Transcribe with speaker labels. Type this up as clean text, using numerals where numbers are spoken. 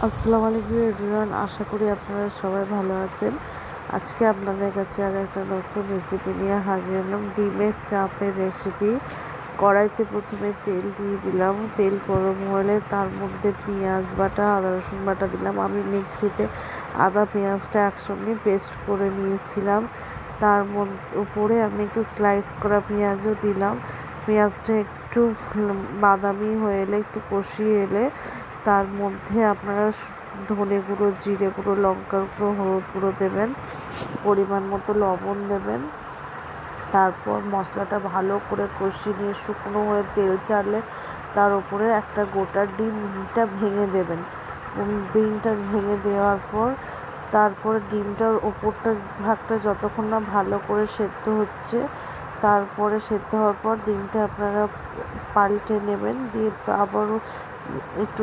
Speaker 1: আসসালামু আলাইকুম এভরিওয়ান, আশা করি আপনারা সবাই ভালো আছেন। আজকে আপনাদের কাছে আর একটা নতুন রেসিপি নিয়ে হাজির হলাম। ডিমের চাপের রেসিপি। কড়াইতে প্রথমে তেল দিয়ে দিলাম। তেল গরম হলে তার মধ্যে পেঁয়াজ বাটা, আদা রসুন বাটা দিলাম। আমি মিক্সিতে আদা পেঁয়াজটা একসঙ্গে পেস্ট করে নিয়েছিলাম। তার উপরে আমি একটু স্লাইস করা পেঁয়াজও দিলাম। পেঁয়াজটা একটু বাদামি হয়ে এলে, একটু কষিয়ে এলে তার মধ্যে আপনারা ধনে গুঁড়ো, জিরে গুঁড়ো, লঙ্কার গুঁড়ো, হলুদ গুঁড়ো দেবেন, পরিমাণ মতো লবণ দেবেন। তারপর মশলাটা ভালো করে কষিয়ে নিয়ে শুকনো হয়ে তেল ছাড়লে তার উপরে একটা গোটা ডিমটা ভেঙে দেবেন। ডিমটা ভেঙে দেওয়ার পর তারপর ডিমটার ওপরটার ভাগটা যতক্ষণ না ভালো করে সেদ্ধ হচ্ছে, তারপরে সেদ্ধ হওয়ার পর ডিমটা আপনারা পাল্টে নেবেন। দিয়ে আবারও একটু